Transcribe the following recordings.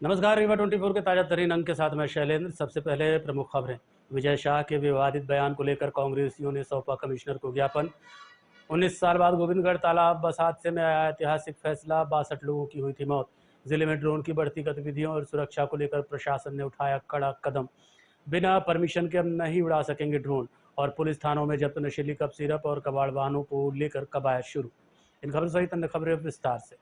नमस्कार। रीवा 24 के ताजा तरीन अंक के साथ मैं शैलेंद्र। सबसे पहले प्रमुख खबरें। विजय शाह के विवादित बयान को लेकर कांग्रेसियों ने सौंपा कमिश्नर को ज्ञापन। 19 साल बाद गोविंदगढ़ तालाब बस हादसे में आया ऐतिहासिक फैसला। 62 लोगों की हुई थी मौत। जिले में ड्रोन की बढ़ती गतिविधियों और सुरक्षा को लेकर प्रशासन ने उठाया कड़ा कदम। बिना परमिशन के अब नहीं उड़ा सकेंगे ड्रोन। और पुलिस थानों में जब्त नशीली कप सिरप और कबाड़ वाहनों को लेकर कवायद शुरू। इन खबरों सहित अन्य खबरें विस्तार से।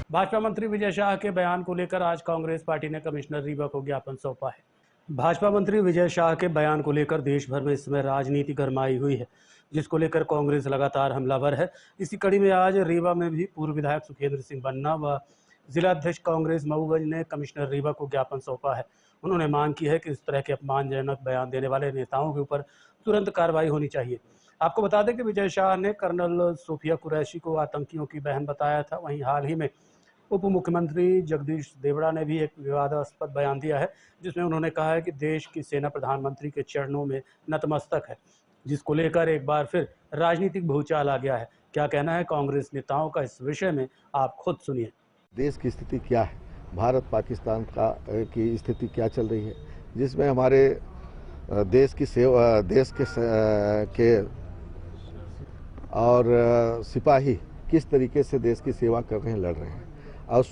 भाजपा मंत्री विजय शाह के बयान को लेकर आज कांग्रेस पार्टी ने कमिश्नर रीवा को ज्ञापन सौंपा है। भाजपा मंत्री विजय शाह के बयान को लेकर देश भर में इस समय राजनीति गरमाई हुई है, जिसको लेकर कांग्रेस लगातार हमलावर है। इसी कड़ी में आज रीवा में भी पूर्व विधायक सुखेंद्र सिंह बन्ना व जिला अध्यक्ष कांग्रेस मऊगंज ने कमिश्नर रीवा को ज्ञापन सौंपा है। उन्होंने मांग की है कि इस तरह के अपमानजनक बयान देने वाले नेताओं के ऊपर तुरंत कार्रवाई होनी चाहिए। आपको बता दें कि विजय शाह ने कर्नल सोफिया कुरैशी को आतंकियों की बहन बताया था। वहीं हाल ही में उप मुख्यमंत्री जगदीश देवड़ा ने भी एक विवादास्पद बयान दिया है, जिसमें उन्होंने कहा है कि देश की सेना प्रधानमंत्री के चरणों में नतमस्तक है, जिसको लेकर एक बार फिर राजनीतिक भूचाल आ गया है। क्या कहना है कांग्रेस नेताओं का इस विषय में, आप खुद सुनिए। देश की स्थिति क्या है, भारत पाकिस्तान की स्थिति क्या चल रही है, जिसमें हमारे देश की सेवा, देश के और सिपाही किस तरीके से देश की सेवा कर रहे हैं, लड़ रहे हैं। और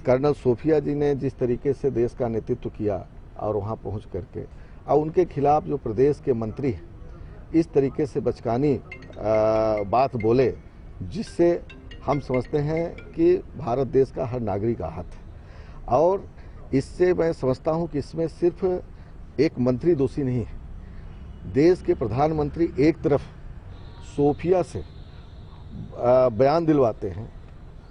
कर्नल सोफिया जी ने जिस तरीके से देश का नेतृत्व किया और वहां पहुंच करके, और उनके खिलाफ जो प्रदेश के मंत्री हैं इस तरीके से बचकानी बात बोले, जिससे हम समझते हैं कि भारत देश का हर नागरिक आहत है। और इससे मैं समझता हूं कि इसमें सिर्फ एक मंत्री दोषी नहीं है। देश के प्रधानमंत्री एक तरफ सोफिया से बयान दिलवाते हैं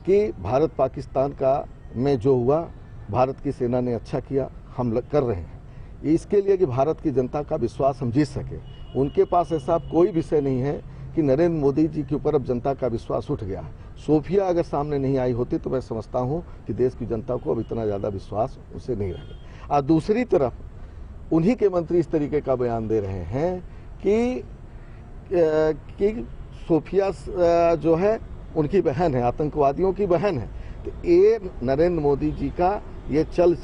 कि भारत पाकिस्तान का में जो हुआ, भारत की सेना ने अच्छा किया, हम कर रहे हैं इसके लिए कि भारत की जनता का विश्वास हम जीत सके। उनके पास ऐसा कोई विषय नहीं है कि नरेंद्र मोदी जी के ऊपर अब जनता का विश्वास उठ गया है। सोफिया अगर सामने नहीं आई होती तो मैं समझता हूं कि देश की जनता को अब इतना ज़्यादा विश्वास उसे नहीं रहेगा। और दूसरी तरफ उन्हीं के मंत्री इस तरीके का बयान दे रहे हैं कि सोफिया जो है उनकी बहन है, आतंकवादियों की बहन है। तो ये नरेंद्र मोदी जी का ये चल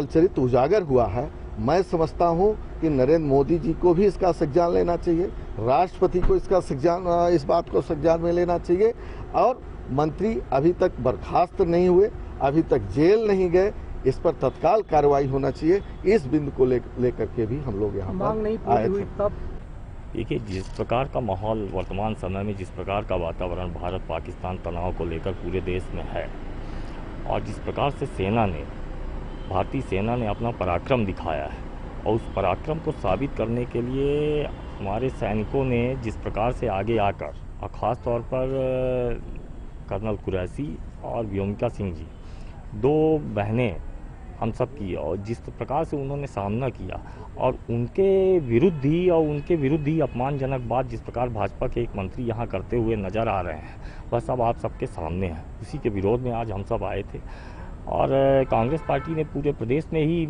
चरित्र उजागर हुआ है। मैं समझता हूं कि नरेंद्र मोदी जी को भी इसका संज्ञान लेना चाहिए, राष्ट्रपति को इस बात को संज्ञान में लेना चाहिए। और मंत्री अभी तक बर्खास्त नहीं हुए, अभी तक जेल नहीं गए, इस पर तत्काल कार्रवाई होना चाहिए। इस बिंदु को लेकर के भी हम लोग यहाँ पर आए थे। देखिए, जिस प्रकार का माहौल वर्तमान समय में, जिस प्रकार का वातावरण भारत पाकिस्तान तनाव को लेकर पूरे देश में है, और जिस प्रकार से भारतीय सेना ने अपना पराक्रम दिखाया है, और उस पराक्रम को साबित करने के लिए हमारे सैनिकों ने जिस प्रकार से आगे आकर, और ख़ास तौर पर कर्नल कुरैशी और व्योमिका सिंह जी, दो बहनें हम सब की, और जिस प्रकार से उन्होंने सामना किया, और उनके विरुद्ध ही अपमानजनक बात जिस प्रकार भाजपा के एक मंत्री यहाँ करते हुए नज़र आ रहे हैं, वह सब आप सबके सामने है। उसी के विरोध में आज हम सब आए थे। और कांग्रेस पार्टी ने पूरे प्रदेश में ही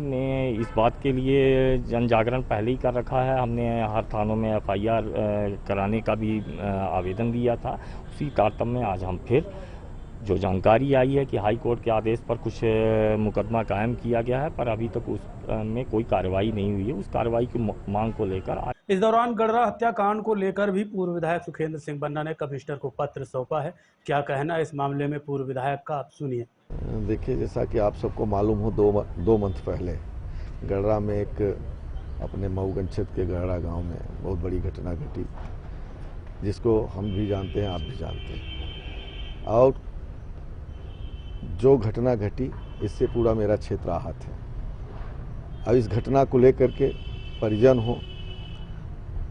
इस बात के लिए जन जागरण पहले ही कर रखा है। हमने हर थानों में FIR कराने का भी आवेदन दिया था। उसी तारतम्य में आज हम फिर, जो जानकारी आई है कि हाई कोर्ट के आदेश पर कुछ मुकदमा कायम किया गया है, पर अभी तक उस में कोई कार्रवाई नहीं हुई है। उस कार्रवाई की मांग को लेकर इस दौरान गडरा हत्याकांड को लेकर भी पूर्व विधायक सुखेंद्र सिंह बन्ना ने कमिश्नर को पत्र सौंपा है। क्या कहना इस मामले में पूर्व विधायक का, आप सुनिए। देखिए, जैसा कि आप सबको मालूम हो, दो मंथ पहले गडरा में एक अपने मऊगंज क्षेत्र के गडरा गाँव में बहुत बड़ी घटना घटी, जिसको हम भी जानते हैं, आप भी जानते हैं। और जो घटना घटी, इससे पूरा मेरा क्षेत्र आहत है। अब इस घटना को लेकर के परिजन हो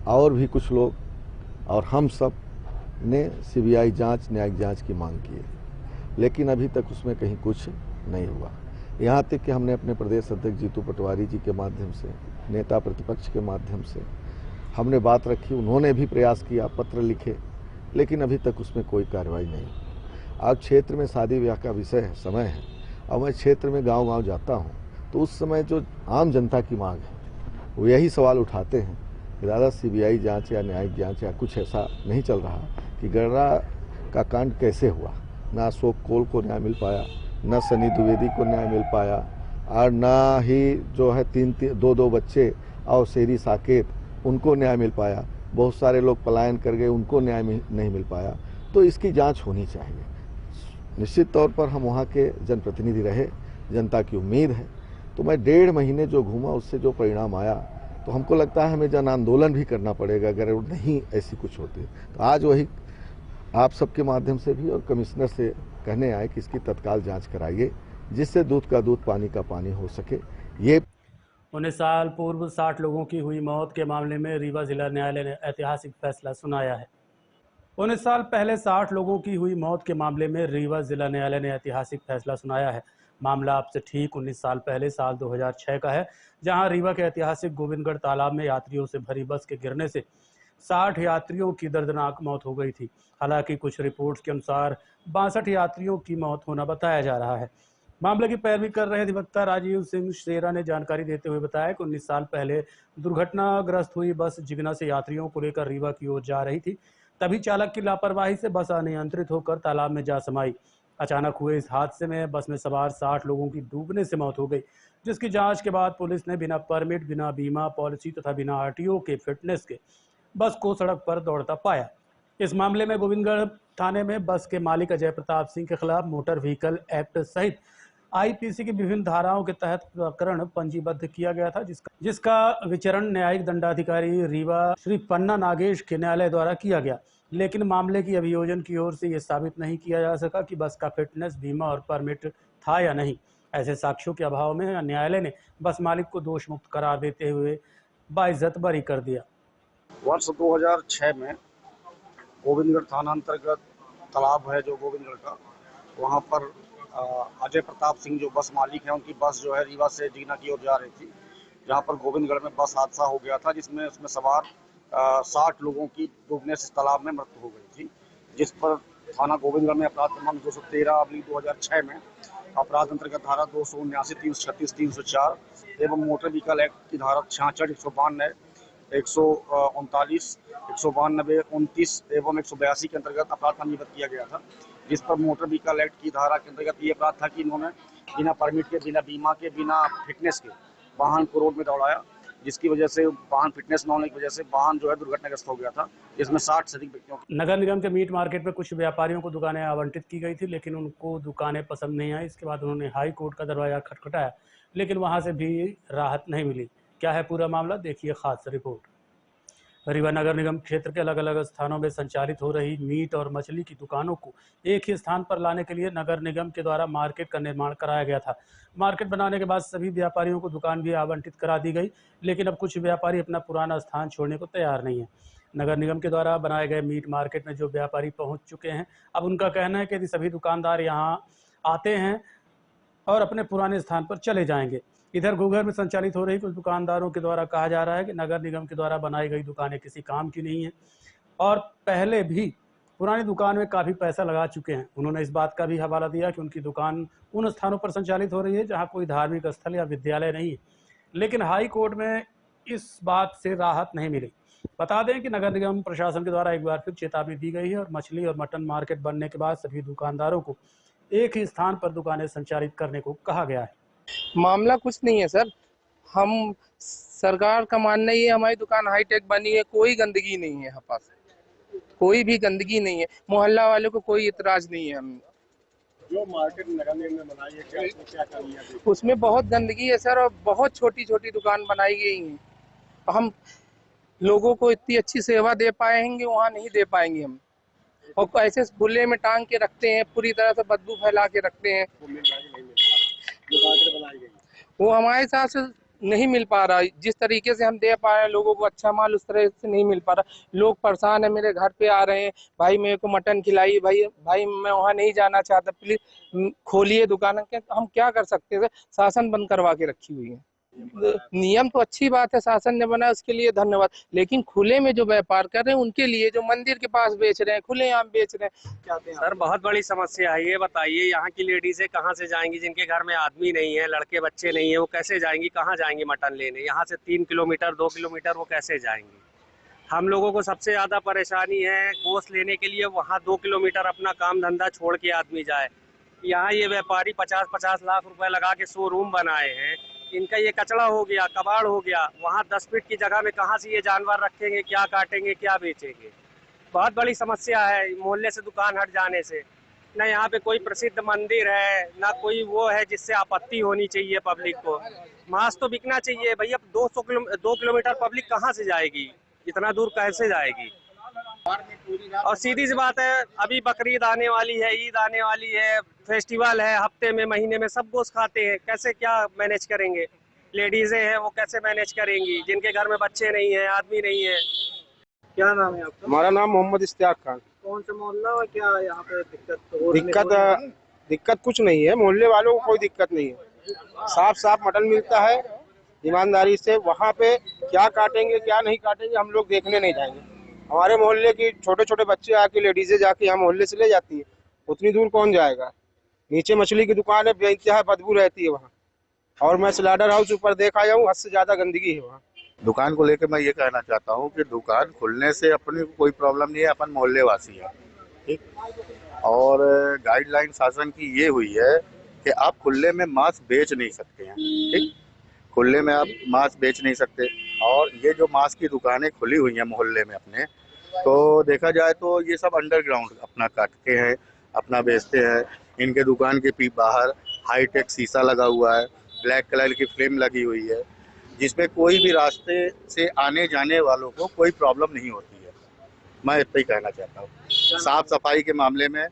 और भी कुछ लोग और हम सब ने CBI जांच, न्यायिक जांच की मांग की है, लेकिन अभी तक उसमें कहीं कुछ नहीं हुआ। यहाँ तक कि हमने अपने प्रदेश अध्यक्ष जीतू पटवारी जी के माध्यम से, नेता प्रतिपक्ष के माध्यम से हमने बात रखी, उन्होंने भी प्रयास किया, पत्र लिखे, लेकिन अभी तक उसमें कोई कार्रवाई नहीं। आज क्षेत्र में शादी ब्याह का विषय है, समय है, और मैं क्षेत्र में गांव-गांव जाता हूं, तो उस समय जो आम जनता की मांग है वो यही सवाल उठाते हैं कि दादा CBI जांच या न्यायिक जांच या कुछ ऐसा नहीं चल रहा कि गडरा का कांड कैसे हुआ। ना अशोक कोल को न्याय मिल पाया, न सनी द्विवेदी को न्याय मिल पाया, और न ही जो है दो बच्चे और शेरी साकेत उनको न्याय मिल पाया। बहुत सारे लोग पलायन कर गए, उनको न्याय नहीं मिल पाया। तो इसकी जांच होनी चाहिए। निश्चित तौर पर हम वहाँ के जनप्रतिनिधि रहे, जनता की उम्मीद है। तो मैं 1.5 महीने जो घूमा उससे जो परिणाम आया, तो हमको लगता है हमें जन आंदोलन भी करना पड़ेगा अगर नहीं ऐसी कुछ होती। तो आज वही आप सबके माध्यम से भी और कमिश्नर से कहने आए कि इसकी तत्काल जांच कराइए, जिससे दूध का दूध पानी का पानी हो सके। ये 19 साल पूर्व 60 लोगों की हुई मौत के मामले में रीवा जिला न्यायालय ने ऐतिहासिक फैसला सुनाया है। 19 साल पहले 60 लोगों की हुई मौत के मामले में रीवा जिला न्यायालय ने ऐतिहासिक फैसला सुनाया है। मामला अब से ठीक 19 साल पहले साल 2006 का है, जहां रीवा के ऐतिहासिक गोविंदगढ़ तालाब में यात्रियों से भरी बस के गिरने से 60 यात्रियों की दर्दनाक मौत हो गई थी। हालांकि कुछ रिपोर्ट्स के अनुसार 62 यात्रियों की मौत होना बताया जा रहा है। मामले की पैरवी कर रहे अधिवक्ता राजीव सिंह शेरा ने जानकारी देते हुए बताया कि 19 साल पहले दुर्घटनाग्रस्त हुई बस जिगना से यात्रियों को लेकर रीवा की ओर जा रही थी। तभी चालक की लापरवाही से बस अनियंत्रित होकर तालाब में जा समाई। अचानक हुए इस हादसे में बस में सवार 60 लोगों की डूबने से मौत हो गई, जिसकी जांच के बाद पुलिस ने बिना परमिट, बिना बीमा पॉलिसी तथा बिना आरटीओ के फिटनेस के बस को सड़क पर दौड़ता पाया। इस मामले में गोविंदगढ़ थाने में बस के मालिक अजय प्रताप सिंह के खिलाफ मोटर व्हीकल एक्ट सहित आईपीसी की विभिन्न धाराओं के तहत प्रकरण पंजीबद्ध किया गया था, जिसका विचरण न्यायिक दंडाधिकारी रीवा श्री पन्ना नागेश के न्यायालय द्वारा किया गया। लेकिन मामले की अभियोजन की ओर से यह साबित नहीं किया जा सका कि बस का फिटनेस, बीमा और परमिट था या नहीं। ऐसे साक्ष्यों के अभाव में न्यायालय ने बस मालिक को दोष मुक्त करार देते हुए बाइज्जत बरी कर दिया। वर्ष 2006 में गोविंदगढ़ थाना अंतर्गत तालाब है जो गोविंदगढ़ का, वहाँ पर अजय प्रताप सिंह जो बस मालिक है, उनकी बस जो है रीवा से जीना की ओर जा रही थी, जहाँ पर गोविंदगढ़ में बस हादसा हो गया था, जिसमें उसमें सवार 60 लोगों की डूबने से तालाब में मृत्यु हो गई थी, जिस पर थाना गोविंदगढ़ में अपराध क्रमांक 213/2006 में अपराध अंतर्गत धारा 279, 336, 304 एवं मोटर व्हीकल एक्ट की धारा 66, 192, 139, 192, 29 एवं 182 के अंतर्गत अपराध पंजीबद्ध किया गया था, जिस पर मोटर व्हीकल एक्ट की धारा के अंतर्गत ये अपराध था कि इन्होंने बिना परमिट के, बिना बीमा के, बिना फिटनेस के वाहन को रोड में दौड़ाया, जिसकी वजह से वाहन फिटनेस न होने की वजह से वाहन जो है दुर्घटनाग्रस्त हो गया था, जिसमें 60 से अधिक व्यक्तियों। नगर निगम के मीट मार्केट में कुछ व्यापारियों को दुकानें आवंटित की गई थी, लेकिन उनको दुकानें पसंद नहीं आई। इसके बाद उन्होंने हाई कोर्ट का दरवाजा खटखटाया, लेकिन वहां से भी राहत नहीं मिली। क्या है पूरा मामला, देखिए खास रिपोर्ट। रीवा नगर निगम क्षेत्र के अलग अलग स्थानों में संचालित हो रही मीट और मछली की दुकानों को एक ही स्थान पर लाने के लिए नगर निगम के द्वारा मार्केट का निर्माण कराया गया था। मार्केट बनाने के बाद सभी व्यापारियों को दुकान भी आवंटित करा दी गई, लेकिन अब कुछ व्यापारी अपना पुराना स्थान छोड़ने को तैयार नहीं है। नगर निगम के द्वारा बनाए गए मीट मार्केट में जो व्यापारी पहुंच चुके हैं, अब उनका कहना है कि यदि सभी दुकानदार यहाँ आते हैं और अपने पुराने स्थान पर चले जाएंगे। इधर घूघर में संचालित हो रही कुछ दुकानदारों के द्वारा कहा जा रहा है कि नगर निगम के द्वारा बनाई गई दुकानें किसी काम की नहीं है और पहले भी पुरानी दुकान में काफ़ी पैसा लगा चुके हैं। उन्होंने इस बात का भी हवाला दिया कि उनकी दुकान उन स्थानों पर संचालित हो रही है जहां कोई धार्मिक स्थल या विद्यालय नहीं है, लेकिन हाई कोर्ट में इस बात से राहत नहीं मिली। बता दें कि नगर निगम प्रशासन के द्वारा एक बार फिर चेतावनी दी गई है और मछली और मटन मार्केट बनने के बाद सभी दुकानदारों को एक ही स्थान पर दुकानें संचालित करने को कहा गया है। मामला कुछ नहीं है सर, हम सरकार का मानना ही है हमारी दुकान हाईटेक बनी है, कोई गंदगी नहीं है, यहाँ पास कोई भी गंदगी नहीं है, मोहल्ला वालों को कोई इतराज नहीं है। हम जो मार्केट नगर निगम ने बनाई है, क्या कर लिया है? उसमें बहुत गंदगी है सर, और बहुत छोटी छोटी दुकान बनाई गई है। हम लोगों को इतनी अच्छी सेवा दे पाएंगे वहाँ नहीं दे पाएंगे हम, और ऐसे खुले में टांग के रखते हैं, पूरी तरह से बदबू फैला के रखते हैं। वो हमारे साथ से नहीं मिल पा रहा, जिस तरीके से हम दे पा रहे हैं लोगों को अच्छा माल, उस तरह से नहीं मिल पा रहा। लोग परेशान है, मेरे घर पे आ रहे हैं, भाई मेरे को मटन खिलाई, भाई मैं वहाँ नहीं जाना चाहता, प्लीज खोलिए दुकान। हम क्या कर सकते हैं, शासन बंद करवा के रखी हुई है। नियम तो अच्छी बात है, शासन ने बनाया, उसके लिए धन्यवाद, लेकिन खुले में जो व्यापार कर रहे हैं उनके लिए, जो मंदिर के पास बेच रहे हैं, खुलेआम बेच रहे हैं, क्या सर बहुत बड़ी समस्या है। ये बताइए यहाँ की लेडीजें कहाँ से जाएंगी, जिनके घर में आदमी नहीं है, लड़के बच्चे नहीं है, वो कैसे जाएंगी, कहाँ जाएंगी मटन लेने? यहाँ से 3 किलोमीटर 2 किलोमीटर वो कैसे जाएंगी? हम लोगों को सबसे ज़्यादा परेशानी है गोश्त लेने के लिए वहाँ 2 किलोमीटर अपना काम धंधा छोड़ के आदमी जाए। यहाँ ये व्यापारी 50-50 लाख रुपए लगा के शोरूम बनाए हैं, इनका ये कचड़ा हो गया, कबाड़ हो गया, वहाँ 10 फीट की जगह में कहाँ से ये जानवर रखेंगे, क्या काटेंगे, क्या बेचेंगे। बहुत बड़ी समस्या है मोहल्ले से दुकान हट जाने से। न यहाँ पे कोई प्रसिद्ध मंदिर है, ना कोई वो है जिससे आपत्ति होनी चाहिए पब्लिक को। मांस तो बिकना चाहिए भैया, 2 किलोमीटर पब्लिक कहाँ से जाएगी, इतना दूर कैसे जाएगी। और सीधी सी बात है, अभी बकरीद आने वाली है, ईद आने वाली है, फेस्टिवल है, हफ्ते में महीने में सब गोश्त खाते हैं, कैसे क्या मैनेज करेंगे। लेडीजें हैं वो कैसे मैनेज करेंगी, जिनके घर में बच्चे नहीं है, आदमी नहीं है। क्या नाम है आपका? हमारा नाम मोहम्मद इश्तियाक खान। कौन सा मोहल्ला और क्या यहाँ पे दिक्कत? दिक्कत कुछ नहीं है, मोहल्ले वालों को कोई दिक्कत नहीं है। साफ साफ मटन मिलता है ईमानदारी से। वहाँ पे क्या काटेंगे क्या नहीं काटेंगे हम लोग देखने नहीं जाएंगे। हमारे मोहल्ले की छोटे छोटे बच्चे आके लेडीजें जाके यहाँ मोहल्ले से ले जाती है, उतनी दूर कौन जाएगा। नीचे मछली की दुकान है, बेइंतहा बदबू रहती है वहाँ। और मैं स्लाइडर हाउस ऊपर देख आया हूँ, हद से ज्यादा गंदगी है वहाँ। दुकान को लेकर मैं ये कहना चाहता हूँ कि दुकान खुलने से अपने को कोई प्रॉब्लम नहीं है, अपन मोहल्ले वासी हैं, ठीक। और गाइडलाइन शासन की ये हुई है कि आप खुले में मांस बेच नहीं सकते हैं, ठीक। खुले में आप मांस बेच नहीं सकते। और ये जो मांस की दुकानें खुली हुई हैं मोहल्ले में अपने, तो देखा जाए तो ये सब अंडरग्राउंड अपना काटते हैं, अपना बेचते हैं। इनके दुकान के बाहर हाईटेक शीशा लगा हुआ है, ब्लैक कलर की फ्रेम लगी हुई है, जिसमें कोई भी रास्ते से आने जाने वालों को कोई प्रॉब्लम नहीं होती है। मैं इतना ही कहना चाहता हूँ। साफ सफाई के मामले में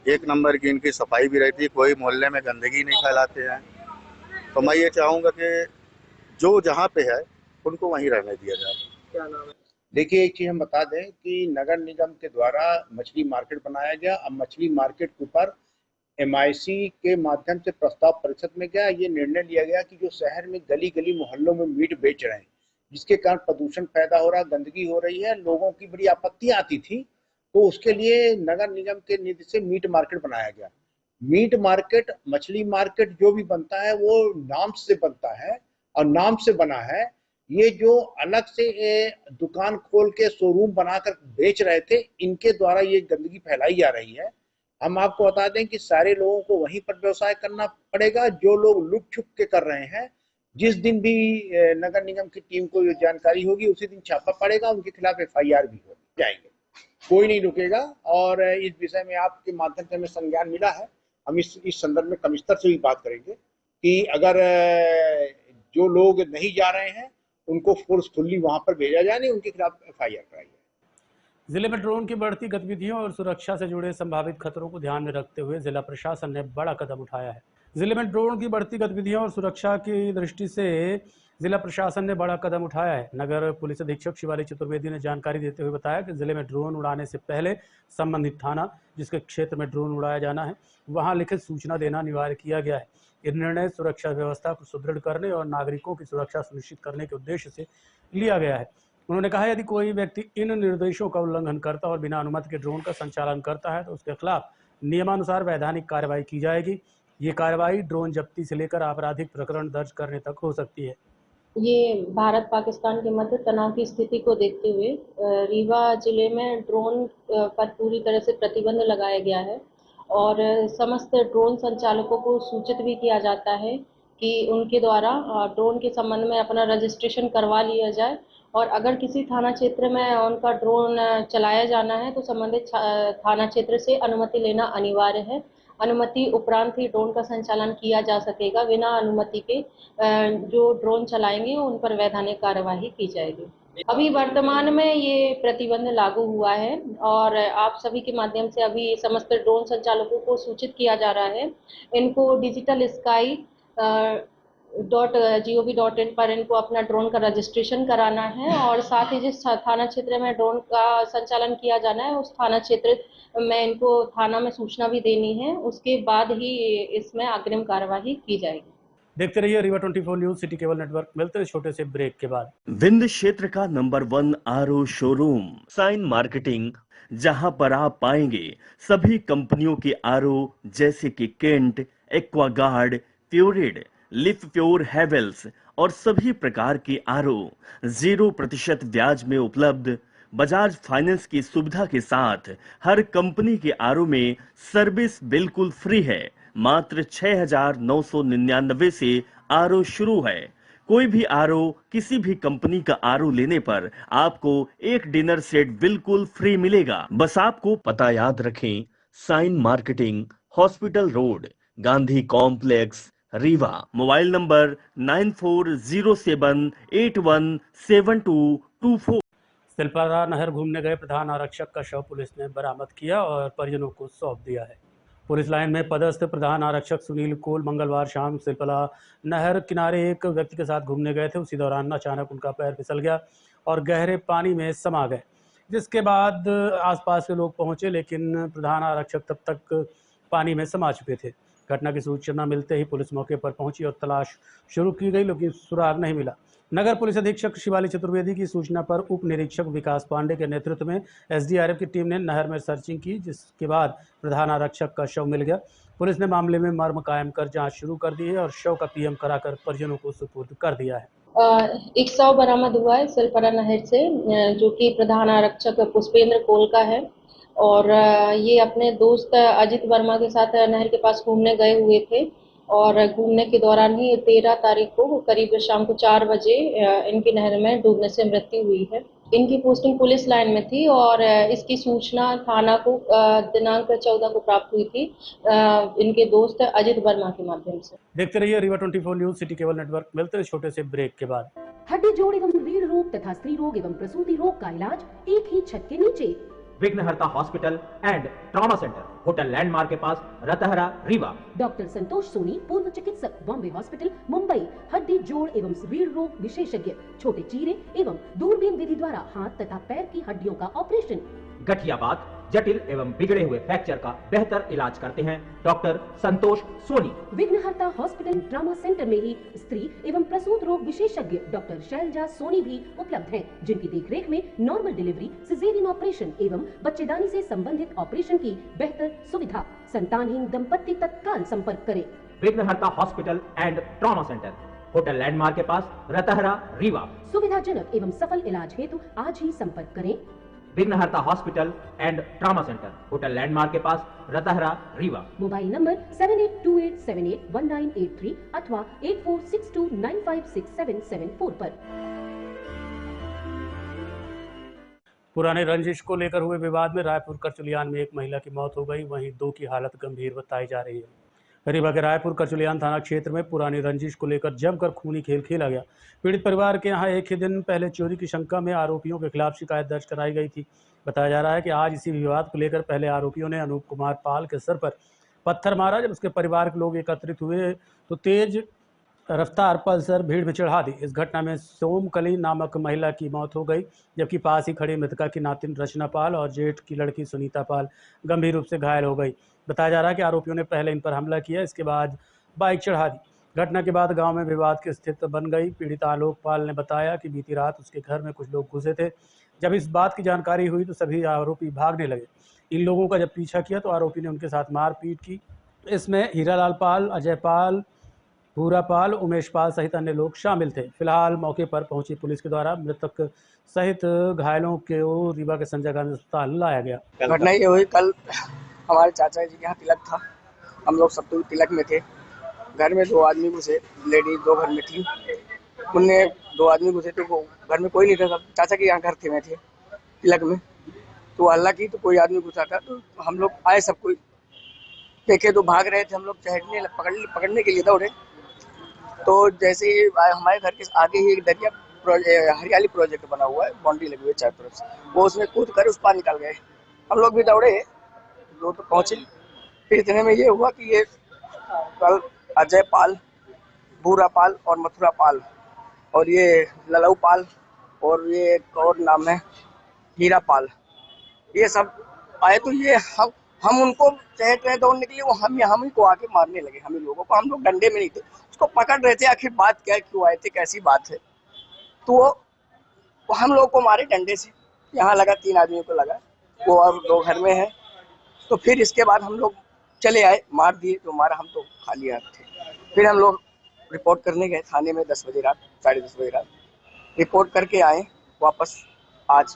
एक नंबर की इनकी सफाई भी रहती है, कोई मोहल्ले में गंदगी नहीं फैलाते हैं। तो मैं ये चाहूँगा कि जो जहाँ पे है उनको वहीं रहने दिया जाए। क्या नाम है? देखिए, एक चीज हम बता दें कि नगर निगम के द्वारा मछली मार्केट बनाया गया। अब मछली मार्केट के ऊपर MIC के माध्यम से प्रस्ताव परिषद में गया। ये निर्णय लिया गया कि जो शहर में गली गली मोहल्लों में मीट बेच रहे हैं, जिसके कारण प्रदूषण पैदा हो रहा, गंदगी हो रही है, लोगों की बड़ी आपत्ति आती थी, तो उसके लिए नगर निगम के निधि से मीट मार्केट बनाया गया। मीट मार्केट, मछली मार्केट जो भी बनता है वो नाम से बनता है और नाम से बना है। ये जो अलग से दुकान खोल के शोरूम बनाकर बेच रहे थे, इनके द्वारा ये गंदगी फैलाई जा रही है। हम आपको बता दें कि सारे लोगों को वहीं पर व्यवसाय करना पड़ेगा जो लोग लुक छुप के कर रहे हैं। जिस दिन भी नगर निगम की टीम को ये जानकारी होगी, उसी दिन छापा पड़ेगा, उनके खिलाफ FIR भी हो जाएंगे। कोई नहीं रुकेगा। और इस विषय में आपके माध्यम से हमें संज्ञान मिला है। हम इस संदर्भ में कमिश्नर से भी बात करेंगे कि अगर जो लोग नहीं जा रहे हैं उनको फोर्सफुली वहां पर भेजा जाए, नहीं उनके खिलाफ FIR कराई जाए। जिले में ड्रोन की बढ़ती गतिविधियों और सुरक्षा से जुड़े संभावित खतरों को ध्यान में रखते हुए जिला प्रशासन ने बड़ा कदम उठाया है। जिले में ड्रोन की बढ़ती गतिविधियों और सुरक्षा की दृष्टि से जिला प्रशासन ने बड़ा कदम उठाया है। नगर पुलिस अधीक्षक शिवाली चतुर्वेदी ने जानकारी देते हुए बताया कि जिले में ड्रोन उड़ाने से पहले संबंधित थाना जिसके क्षेत्र में ड्रोन उड़ाया जाना है, वहां लिखित सूचना देना अनिवार्य किया गया है। यह निर्णय सुरक्षा व्यवस्था को सुदृढ़ करने और नागरिकों की सुरक्षा सुनिश्चित करने के उद्देश्य से लिया गया है। उन्होंने कहा, यदि कोई व्यक्ति इन निर्देशों का उल्लंघन करता और बिना अनुमति के ड्रोन का संचालन करता है तो उसके खिलाफ नियमानुसार वैधानिक कार्रवाई की जाएगी। ये कार्रवाई ड्रोन जब्ती से लेकर आपराधिक प्रकरण दर्ज करने तक हो सकती है। ये भारत पाकिस्तान के मध्य तनाव की स्थिति को देखते हुए रीवा जिले में ड्रोन पर पूरी तरह से प्रतिबंध लगाया गया है और समस्त ड्रोन संचालकों को सूचित भी किया जाता है कि उनके द्वारा ड्रोन के संबंध में अपना रजिस्ट्रेशन करवा लिया जाए और अगर किसी थाना क्षेत्र में उनका ड्रोन चलाया जाना है तो संबंधित थाना क्षेत्र से अनुमति लेना अनिवार्य है। अनुमति उपरांत ही ड्रोन का संचालन किया जा सकेगा। बिना अनुमति के जो ड्रोन चलाएंगे उन पर वैधानिक कार्यवाही की जाएगी। अभी वर्तमान में ये प्रतिबंध लागू हुआ है और आप सभी के माध्यम से अभी समस्त ड्रोन संचालकों को सूचित किया जा रहा है। इनको digitalsky.gov.in पर इनको अपना ड्रोन का रजिस्ट्रेशन कराना है और साथ ही जिस थाना क्षेत्र में ड्रोन का संचालन किया जाना है उस थाना क्षेत्र में इनको थाना में सूचना भी देनी है। उसके बाद ही इसमें अग्रिम कार्यवाही की जाएगी। देखते रहिए Rewa 24 news city cable network. मिलते हैं छोटे से ब्रेक के बाद। विंध्य क्षेत्र का number 1 RO showroom sign marketing, जहां पर आप पाएंगे सभी कंपनियों के RO जैसे कि केंट, एक्वागार्ड, प्योरिड, लिफ प्योर, हेवेल्स और सभी प्रकार के आरओ 0% ब्याज में उपलब्ध। बजाज फाइनेंस की सुविधा के साथ हर कंपनी के आरओ में सर्विस बिल्कुल फ्री है। मात्र 6,999 से आरओ शुरू है। कोई भी आरओ किसी भी कंपनी का आरओ लेने पर आपको एक डिनर सेट बिल्कुल फ्री मिलेगा। बस आपको पता याद रखें, sign marketing, hospital road, Gandhi complex, Rewa. Mobile number 9407817224। Silpara नहर घूमने गए प्रधान आरक्षक का शव पुलिस ने बरामद किया और परिजनों को सौंप दिया है। पुलिस लाइन में पदस्थ प्रधान आरक्षक सुनील कोल मंगलवार शाम सिलपारा नहर किनारे एक व्यक्ति के साथ घूमने गए थे। उसी दौरान अचानक उनका पैर फिसल गया और गहरे पानी में समा गए, जिसके बाद आसपास के लोग पहुंचे, लेकिन प्रधान आरक्षक तब तक पानी में समा चुके थे। घटना की सूचना मिलते ही पुलिस मौके पर पहुंची और तलाश शुरू की गई, लेकिन सुराग नहीं मिला। नगर पुलिस अधीक्षक शिवाली चतुर्वेदी की सूचना पर उप निरीक्षक विकास पांडे के नेतृत्व में एसडीआरएफ की टीम ने नहर में सर्चिंग की, जिसके बाद प्रधान आरक्षक का शव मिल गया। पुलिस ने मामले में मर्म कायम कर जांच शुरू कर दी है और शव का पीएम कराकर परिजनों को सुपुर्द कर दिया है। एक शव बरामद हुआ है सिलपारा नहर से, जो कि प्रधान आरक्षक पुष्पेंद्र कोल का है और ये अपने दोस्त अजित वर्मा के साथ नहर के पास घूमने गए हुए थे और घूमने के दौरान ही 13 तारीख को करीब शाम को 4 बजे इनकी नहर में डूबने से मृत्यु हुई है। इनकी पोस्टिंग पुलिस लाइन में थी और इसकी सूचना थाना को दिनांक 14 को प्राप्त हुई थी इनके दोस्त अजित वर्मा के माध्यम से। देखते रहिए Rewa 24 news city cable network. मिलते हैं छोटे से ब्रेक के बाद। हड्डी जोड़ एवं रीढ़ रोग तथा स्त्री रोग एवं प्रसूति रोग का इलाज एक ही छत के नीचे। विघ्नहर्ता hospital and trauma centre, hotel landmark के पास, रतहरा, रीवा। डॉक्टर संतोष सोनी, पूर्व चिकित्सक, बॉम्बे हॉस्पिटल, मुंबई। हड्डी जोड़ एवं रीढ़ रोग विशेषज्ञ, छोटे चीरे एवं दूरबीन विधि द्वारा हाथ तथा पैर की हड्डियों का ऑपरेशन। गठियाबात, जटिल एवं बिगड़े हुए फ्रैक्चर का बेहतर इलाज करते हैं डॉक्टर संतोष सोनी। विघ्नहर्ता हॉस्पिटल ट्रॉमा सेंटर में ही स्त्री एवं प्रसूत रोग विशेषज्ञ डॉक्टर शैलजा सोनी भी उपलब्ध हैं, जिनकी देखरेख में नॉर्मल डिलीवरी, सिजेरियन ऑपरेशन एवं बच्चेदानी से संबंधित ऑपरेशन की बेहतर सुविधा। संतानहीन दंपत्ति तत्काल संपर्क करें। विघ्नहर्ता hospital and trauma centre, hotel landmark के पास, रतहरा, रीवा। सुविधाजनक एवं सफल इलाज हेतु आज ही संपर्क करें। विघ्नहर्ता hospital and trauma centre, hotel landmark के पास, रतहरा, रीवा। मोबाइल नंबर 7828781983 अथवा 8462956774 पर। पुराने रंजिश को लेकर हुए विवाद में रायपुर करचुलियान में एक महिला की मौत हो गई, वहीं 2 की हालत गंभीर बताई जा रही है। रीवा के रायपुर करचुलियान थाना क्षेत्र में पुरानी रंजिश को लेकर जमकर खूनी खेल खेला गया। पीड़ित परिवार के यहां एक ही दिन पहले चोरी की शंका में आरोपियों के खिलाफ शिकायत दर्ज कराई गई थी। बताया जा रहा है कि आज इसी विवाद को लेकर पहले आरोपियों ने अनूप कुमार पाल के सर पर पत्थर मारा। जब उसके परिवार के लोग एकत्रित हुए तो तेज रफ्तार पल्सर भीड़ में चढ़ा दी। इस घटना में सोमकली नामक महिला की मौत हो गई, जबकि पास ही खड़ी मृतका की नातिन रचना पाल और जेठ की लड़की सुनीता पाल गंभीर रूप से घायल हो गई। बताया जा रहा है कि आरोपियों ने पहले इन पर हमला किया, इसके बाद बाइक चढ़ा दी। घटना के बाद गांव में विवाद की स्थिति बन गई। पीड़ित आलोक पाल ने बताया कि बीती रात उसके घर में कुछ लोग घुसे थे। जब इस बात की जानकारी हुई तो सभी आरोपी भागने लगे। इन लोगों का जब पीछा किया तो आरोपी ने उनके साथ मारपीट की। इसमें हीरालाल पाल, अजय पाल, भूरा पाल, उमेश पाल सहित अन्य लोग शामिल थे। फिलहाल मौके पर पहुंची पुलिस के द्वारा मृतक सहित घायलों को रीवा के संजय गांधी अस्पताल लाया गया। घटना ये हुई, कल हमारे चाचा जी के यहाँ तिलक था। हम लोग सब तो तिलक में थे। घर में 2 आदमी घुसे, लेडीज 2 घर में थी। उनने 2 आदमी घुसे तो वो घर में कोई नहीं था, सब चाचा के यहाँ घर थे में थे तिलक में। तो हल्ला की तो कोई आदमी घुसा था, तो हम लोग आए, सब कोई देखे तो भाग रहे थे। हम लोग चहटने पकड़ने के लिए दौड़े। तो जैसे ही हमारे घर के आगे ही एक दरिया हरियाली प्रोजेक्ट बना हुआ है, बाउंड्री लगी हुई है चारों तरफ से, वो उसमें कूद कर उस पार निकल गए। हम लोग भी दौड़े, दो तो पहुंचे। फिर इतने में ये हुआ कि ये कल अजय पाल, भूरा पाल और मथुरा पाल और ये ललऊ पाल और ये एक और नाम है हीरा पाल, ये सब आए। तो ये हम उनको चहट रहे दौड़ने के लिए, वो हम ही को आके मारने लगे। हम ही लोगों को, हम लोग डंडे में नहीं थे, उसको पकड़ रहे थे। आखिर बात क्या, क्यों आए थे, कैसी बात है। तो वो हम लोग को मारे डंडे से। यहाँ लगा, 3 आदमियों को लगा, वो और 2 घर में है। तो फिर इसके बाद हम लोग चले आए, मार दिए तो मारा, हम तो खाली हाथ थे। फिर हम लोग रिपोर्ट करने गए थाने में 10 बजे रात, 10:30 बजे रात रिपोर्ट करके आए वापस आज।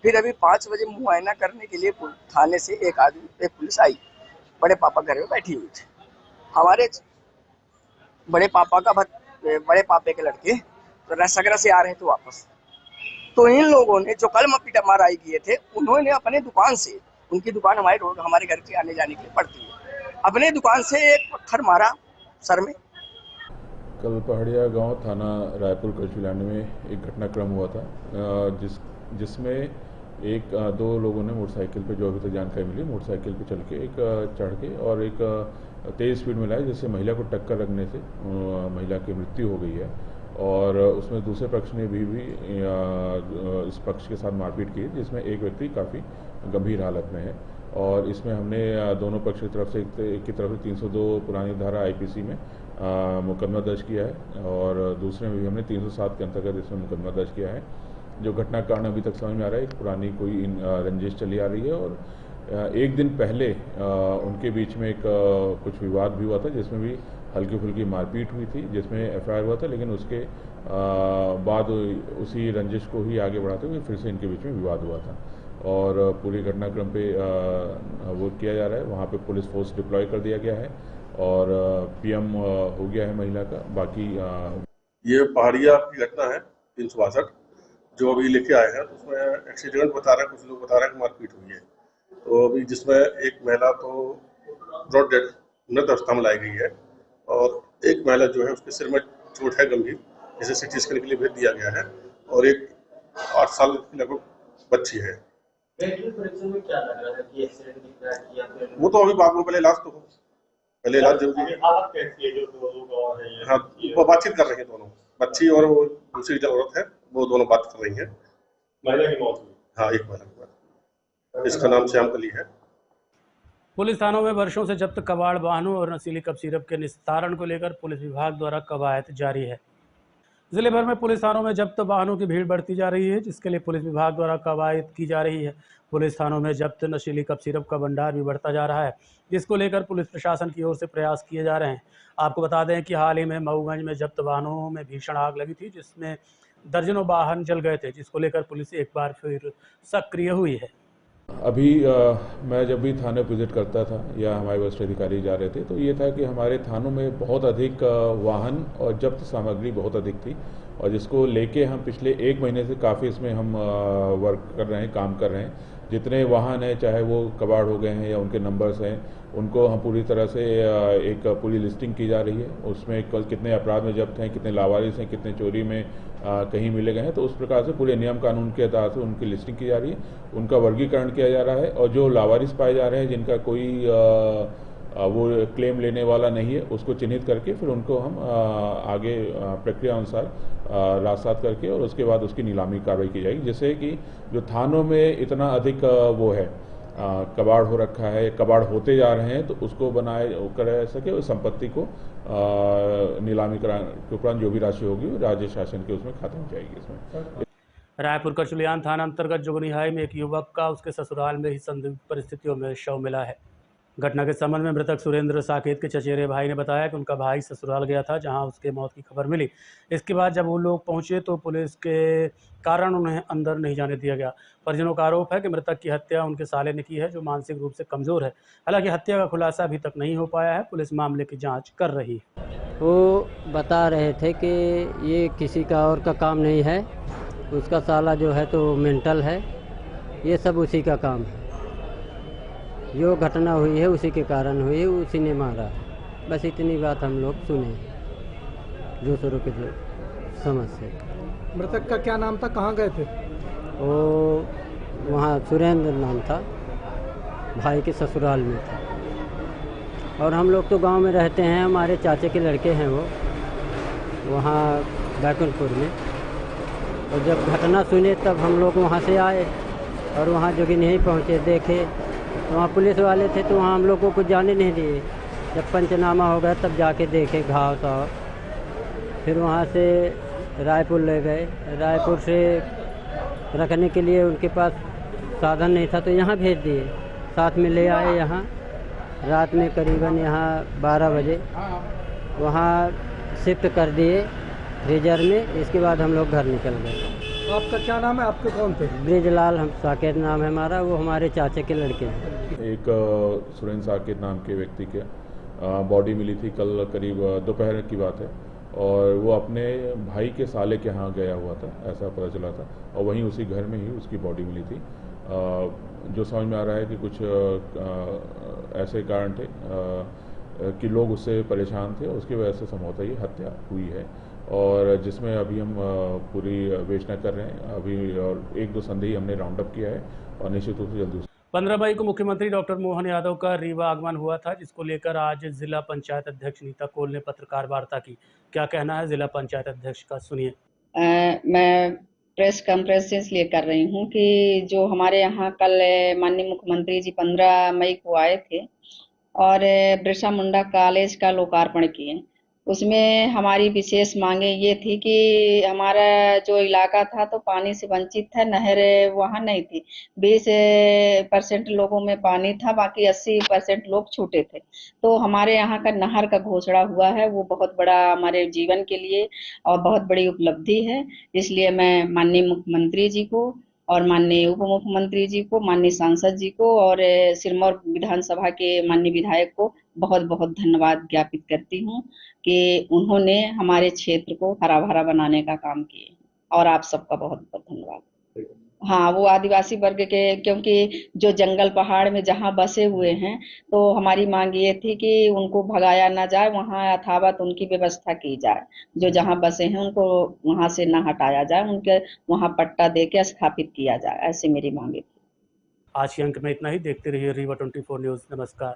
फिर अभी 5 बजे मुआयना करने के लिए थाने से एक पुलिस आई, बड़े पापा घर में बैठी हुई थी। हमारे बड़े पापे के लड़के तो रसगरा से आ रहे थे वापस, तो इन लोगों ने जो कल माराई किए थे, उन्होंने अपने दुकान से, उनकी दुकान हमारे घर के आने जाने के लिए पड़ती है, अपने दुकान से एक पत्थर मारा सर में। कल पहाड़िया गांव थाना रायपुर कचुलैंड में एक घटनाक्रम हुआ था, जिसमें दो लोगों ने मोटरसाइकिल पे, जो अभी तक जानकारी मिली, मोटरसाइकिल पे चल के चढ़ के और एक तेज़ स्पीड में लाए, जिससे महिला को टक्कर लगने से महिला की मृत्यु हो गई है। और उसमें दूसरे पक्ष ने भी इस पक्ष के साथ मारपीट की, जिसमें एक व्यक्ति काफ़ी गंभीर हालत में है। और इसमें हमने दोनों पक्ष की तरफ से, एक की तरफ से 302 पुरानी धारा IPC में मुकदमा दर्ज किया है और दूसरे में भी हमने 307 के अंतर्गत इसमें मुकदमा दर्ज किया है। जो घटना कारण अभी तक समझ में आ रहा है, एक पुरानी कोई रंजिश चली आ रही है और एक दिन पहले उनके बीच में कुछ विवाद भी हुआ था, जिसमें भी हल्की फुल्की मारपीट हुई थी, जिसमें FIR हुआ था, लेकिन उसके बाद उसी रंजिश को ही आगे बढ़ाते हुए फिर से इनके बीच में विवाद हुआ था। और पूरी घटनाक्रम पे वो किया जा रहा है, वहाँ पे पुलिस फोर्स डिप्लॉय कर दिया गया है और PM हो गया है महिला का। बाकी ये पहाड़िया की घटना है 362 जो अभी लेके आए हैं, उसमें एक्सीडेंट बता रहे हैं, कुछ लोग बता रहे हैं कि मारपीट हुई है। तो अभी जिसमें एक महिला तो ब्रॉड डेड मृत अवस्था में लाई गई है और एक महिला जो है उसके सिर में चोट है गंभीर, जिसे CT स्कैन के लिए भेज दिया गया है और एक 8 साल की लगभग बच्ची है। वो तो अभी बाद में, पहले इलाज तो हो, पहले इलाज जरूरी है। हाँ, वो बातचीत कर रहे हैं दोनों, बच्ची और वो दूसरी जो औरत है, वो दोनों बात कर रही है। महिला की मौत हुई? हाँ, एक महिला की मौत, इसका नाम श्यामकली है। पुलिस थानों में वर्षों से जब्त कबाड़ वाहनों और नशीली कप सिरप के निस्तारण को लेकर पुलिस विभाग द्वारा कवायद जारी है। जिले भर में पुलिस थानों में जब्त वाहनों की भीड़ बढ़ती जा रही है, जिसके लिए पुलिस विभाग द्वारा कवायद की जा रही है। पुलिस थानों में जब्त नशीली कप सिरप का भंडार भी बढ़ता जा रहा है, जिसको लेकर पुलिस प्रशासन की ओर से प्रयास किए जा रहे हैं। आपको बता दें कि हाल ही में मऊगंज में जब्त वाहनों में भीषण आग लगी थी, जिसमें दर्जनों वाहन जल गए थे, जिसको लेकर पुलिस एक बार फिर सक्रिय हुई है। अभी मैं जब भी थाने विजिट करता था या हमारे वरिष्ठ अधिकारी जा रहे थे, तो ये था कि हमारे थानों में बहुत अधिक वाहन और जब्त सामग्री बहुत अधिक थी, और जिसको लेके हम पिछले 1 महीने से काफ़ी इसमें हम वर्क कर रहे हैं, काम कर रहे हैं। जितने वाहन हैं, चाहे वो कबाड़ हो गए हैं या उनके नंबर्स हैं, उनको हम पूरी तरह से एक पूरी लिस्टिंग की जा रही है। उसमें कितने अपराध में जब्त हैं, कितने लावारिस हैं, कितने चोरी में कहीं मिले गए हैं, तो उस प्रकार से पूरे नियम कानून के आधार से उनकी लिस्टिंग की जा रही है, उनका वर्गीकरण किया जा रहा है। और जो लावारिस पाए जा रहे हैं, जिनका कोई वो क्लेम लेने वाला नहीं है, उसको चिन्हित करके फिर उनको हम आगे प्रक्रिया अनुसार रास्तात करके और उसके बाद उसकी नीलामी कार्रवाई की जाएगी, जिससे कि जो थानों में इतना अधिक वो है कबाड़ हो रखा है, कबाड़ होते जा रहे हैं, तो उसको कर सके और संपत्ति को नीलामी कराने के उपरांत जो भी राशि होगी राज्य शासन के उसमें खाते में जाएगी। इसमें रायपुर कचुलियान थाना अंतर्गत जोगनिहाई में एक युवक का उसके ससुराल में ही संदिग्ध परिस्थितियों में शव मिला है। घटना के संबंध में मृतक सुरेंद्र साकेत के चचेरे भाई ने बताया कि उनका भाई ससुराल गया था, जहां उसके मौत की खबर मिली। इसके बाद जब वो लोग पहुंचे तो पुलिस के कारण उन्हें अंदर नहीं जाने दिया गया। परिजनों का आरोप है कि मृतक की हत्या उनके साले ने की है, जो मानसिक रूप से कमज़ोर है। हालांकि हत्या का खुलासा अभी तक नहीं हो पाया है। पुलिस मामले की जाँच कर रही है। वो बता रहे थे कि ये किसी का और का काम नहीं है, उसका साला जो है तो मेंटल है, ये सब उसी का काम है। जो घटना हुई है उसी के कारण हुई है, उसी ने मारा। बस इतनी बात हम लोग सुने दूसरों के समझ से। मृतक का क्या नाम था, कहाँ गए थे? वो वहाँ सुरेंद्र नाम था, भाई के ससुराल में था। और हम लोग तो गांव में रहते हैं, हमारे चाचे के लड़के हैं वो वहाँ बैकुंठपुर में। और जब घटना सुने तब हम लोग वहाँ से आए और वहाँ जोगिनिहाई पहुँचे, देखे तो वहाँ पुलिस वाले थे, तो वहाँ हम लोग को कुछ जाने नहीं दिए। जब पंचनामा हो गया तब जाके देखे घाव था। फिर वहाँ से रायपुर ले गए, रायपुर से रखने के लिए उनके पास साधन नहीं था तो यहाँ भेज दिए। साथ में ले आए यहाँ, रात में करीबन यहाँ 12 बजे वहाँ शिफ्ट कर दिए फ्रीजर में। इसके बाद हम लोग घर निकल गए। आपका क्या नाम है, आपके कौन थे? ब्रिजलाल हम साकेत नाम है हमारा, वो हमारे चाचा के लड़के हैं। एक सुरेंद्र साकेत नाम के व्यक्ति के बॉडी मिली थी कल करीब दोपहर की बात है, और वो अपने भाई के साले के यहाँ गया हुआ था, ऐसा पता चला था, और वहीं उसी घर में ही उसकी बॉडी मिली थी। जो समझ में आ रहा है कि कुछ ऐसे कारण थे कि लोग उससे परेशान थे, उसकी वजह से संभवतः ये हत्या हुई है, और जिसमें अभी हम पूरी विवेचना कर रहे हैं अभी, और 1-2 संदेही हमने राउंड अप किया है और निश्चित रूप से जल्दी। 15 मई को मुख्यमंत्री डॉक्टर मोहन यादव का रीवा आगमन हुआ था, जिसको लेकर आज जिला पंचायत अध्यक्ष नीता कोल ने पत्रकार वार्ता की। क्या कहना है जिला पंचायत अध्यक्ष का, सुनिए। मैं प्रेस कॉन्फ्रेंस इसलिए कर रही हूँ कि जो हमारे यहाँ कल माननीय मुख्यमंत्री जी 15 मई को आए थे और बिरसा मुंडा कॉलेज का लोकार्पण किए। उसमें हमारी विशेष मांगे ये थी कि हमारा जो इलाका था तो पानी से वंचित था, नहर वहाँ नहीं थी। 20% लोगों में पानी था, बाकी 80% लोग छूटे थे। तो हमारे यहाँ का नहर का घोषणा हुआ है, वो बहुत बड़ा हमारे जीवन के लिए और बहुत बड़ी उपलब्धि है। इसलिए मैं माननीय मुख्यमंत्री जी को और माननीय उप मुख्यमंत्री जी को, माननीय सांसद जी को और सिरमौर विधानसभा के माननीय विधायक को बहुत बहुत धन्यवाद ज्ञापित करती हूँ कि उन्होंने हमारे क्षेत्र को हरा भरा बनाने का काम किए, और आप सबका बहुत बहुत धन्यवाद। हाँ, वो आदिवासी वर्ग के, क्योंकि जो जंगल पहाड़ में जहाँ बसे हुए हैं तो हमारी मांग ये थी कि उनको भगाया ना जाए, वहाँ यथावत उनकी व्यवस्था की जाए। जो जहाँ बसे हैं उनको वहाँ से ना हटाया जाए, उनके वहाँ पट्टा दे के स्थापित किया जाए, ऐसी मेरी मांग थी। आज के अंक में इतना ही। देखते रहिए रीवा 24 न्यूज़। नमस्कार।